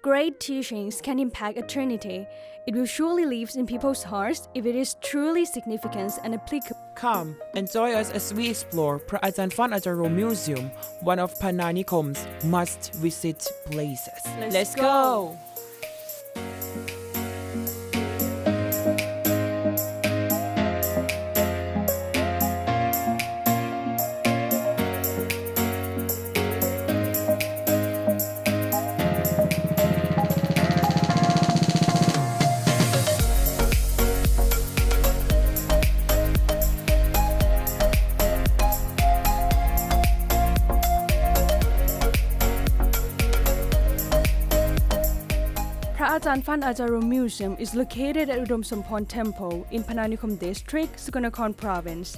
great teachings can impact eternity, it will surely live in people's hearts if it is truly significant and applicable. Come and join us as we explore พระอาจารย์ฟั่นอาจาโร Museum, one of Pannanikom's must-visit places. Let's go! พระอาจารย์ฟั่นอาจาโร Museum is located at Udom Sampon Temple in Pannanikom District, Sukarnakon Province.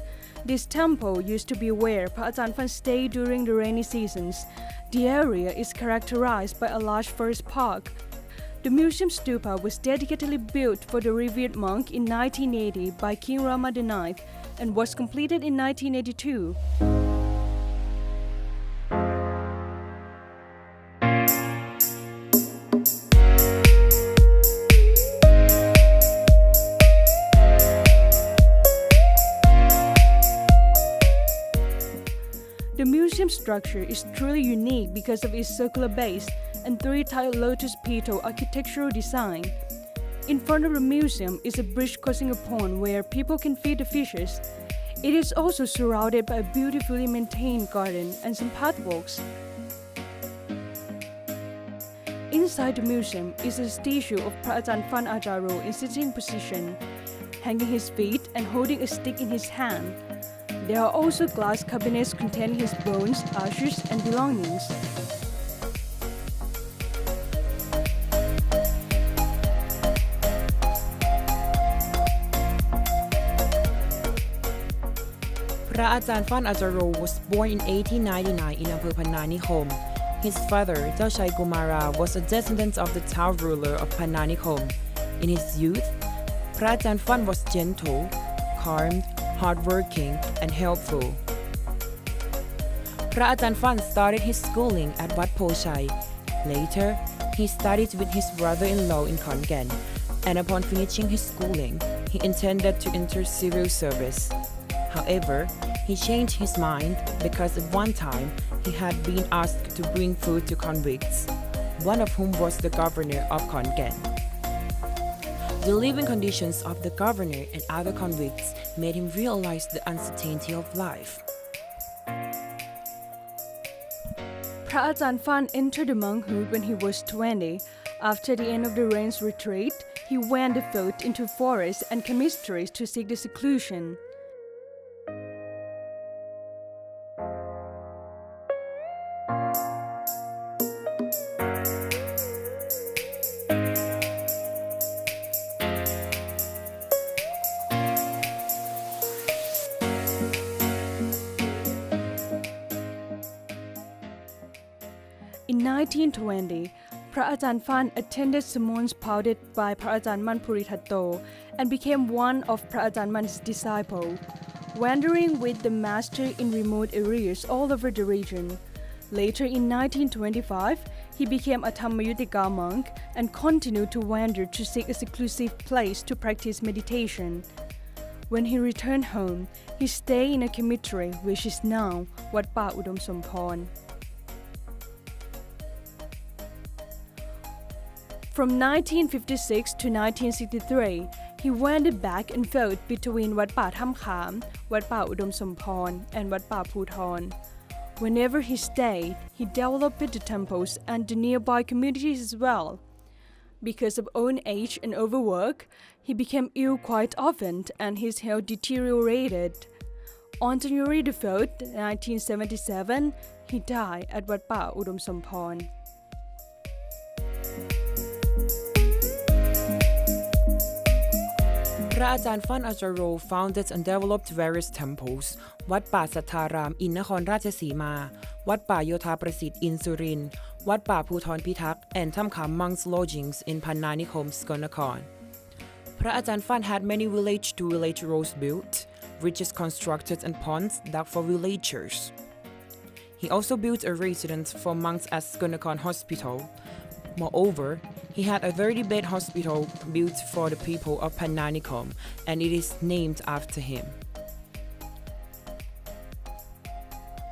This temple used to be where Pra Ajahn Phan stayed during the rainy seasons. The area is characterized by a large forest park. The museum stupa was dedicatedly built for the revered monk in 1980 by King Rama IX and was completed in 1982. The museum structure is truly unique because of its circular base and three-tiled lotus petal architectural design. In front of the museum is a bridge crossing a pond where people can feed the fishes. It is also surrounded by a beautifully maintained garden and some pathwalks. Inside the museum is a statue of Pra Ajahn Phan Ajaro in sitting position, hanging his feet and holding a stick in his hand. There are also glass cabinets containing his bones, ashes, and belongings. Pra Ajahn Phan Ajaro was born in 1899 in อำเภอพรรณาน His father, เจ้าชายกุมารา was a descendant of the town ruler of Pannanikom. In his youth, Pra Ajahn Phan was gentle, calm, hardworking, and helpful. Pra Ajahn Phan started his schooling at Wat Po Chai. Later, he studied with his brother-in-law in Khon Kaen, and upon finishing his schooling, he intended to enter civil service. However, he changed his mind because at one time he had been asked to bring food to convicts, one of whom was the governor of Khon Kaen. The living conditions of the governor and other convicts made him realize the uncertainty of life. Pra Ajahn Phan entered the monkhood when he was 20. After the end of the rain's retreat, he went afoot into forests and chemistries to seek the seclusion. In 1920, Pra Ajahn Phan attended sermons pouted by Pra Ajahn Man Purithatto and became one of Pra Ajahn Man's disciples, wandering with the master in remote areas all over the region. Later in 1925, he became a Dhammayutika monk and continued to wander to seek a seclusive place to practice meditation. When he returned home, he stayed in a cemetery which is now Wat Pa Udom Sampon. From 1956 to 1963, he wandered back and forth between Wat Pa Tham Kham, Wat Pa Udom Sampon, and Wat Pa Phuthon. Whenever he stayed, he developed the temples and the nearby communities as well. Because of old age and overwork, he became ill quite often and his health deteriorated. On January 4, 1977, he died at Wat Pa Udom Sampon. Pra Ajahn Phan Ajaro founded and developed various temples, วัดป่าสัทธาราม in นครราชสีมา วัดป่าโยธาประสิทธิ์ in สุรินทร์ วัดป่าภูธรพิทักษ์ and ถ้ำขาม monks lodgings in Pannanikom, Sukarnakon. Pra Ajahn Phan had many village-to-village roads built, bridges constructed and ponds dug for villagers. He also built a residence for monks at Sukarnakon Hospital, Moreover, he had a 30-bed hospital built for the people of Pannanikom, and it is named after him.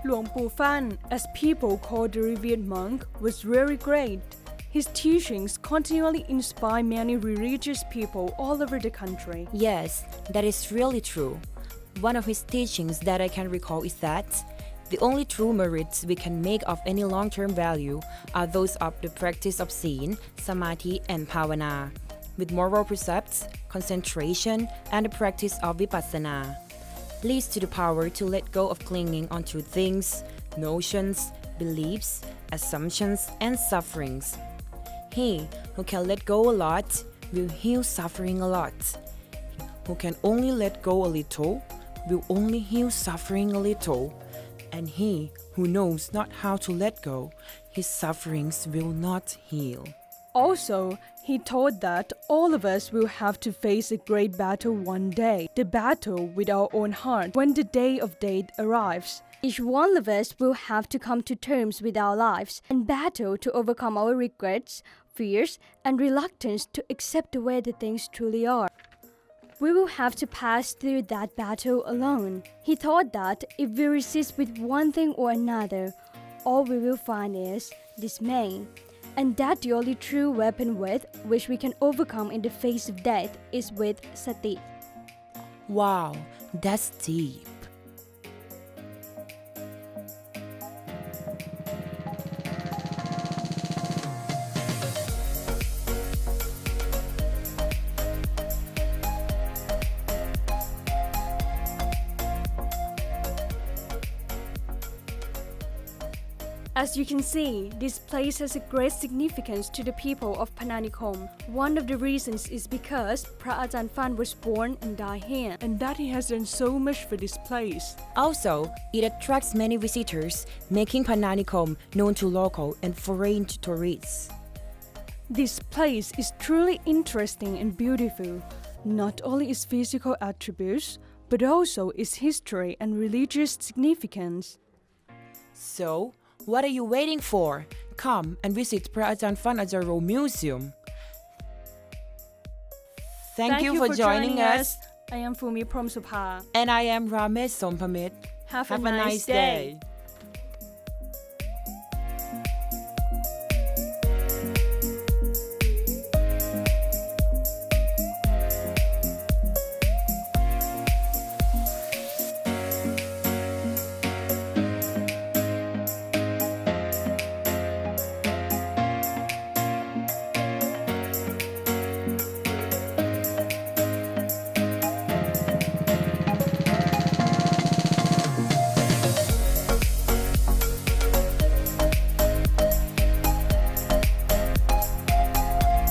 หลวงปู่ฟั่น as people called the revered monk, was very great. His teachings continually inspire many religious people all over the country. Yes, that is really true. One of his teachings that I can recall is that the only true merits we can make of any long-term value are those of the practice of seen, samadhi, and bhavana, with moral precepts, concentration, and the practice of vipassana, leads to the power to let go of clinging onto things, notions, beliefs, assumptions, and sufferings. He who can let go a lot will heal suffering a lot. Who can only let go a little will only heal suffering a little. And he who knows not how to let go, his sufferings will not heal. Also, he taught that all of us will have to face a great battle one day, the battle with our own heart when the day of death arrives. Each one of us will have to come to terms with our lives and battle to overcome our regrets, fears, and reluctance to accept the way the things truly are. We will have to pass through that battle alone. He taught that if we resist with one thing or another, all we will find is dismay, and that the only true weapon with which we can overcome in the face of death is with sati. Wow, that's deep. As you can see, this place has a great significance to the people of Pannanikom. One of the reasons is because Phra Ajahn Phan was born and died here, and that he has done so much for this place. Also, it attracts many visitors, making Pannanikom known to local and foreign tourists. This place is truly interesting and beautiful, not only its physical attributes, but also its history and religious significance. So, what are you waiting for? Come and visit Phra Ajahn Phan Ajaro Museum. Thank you for joining us. I am Fumi Promsupha. And I am Ramesh Sompamit. Have a nice day.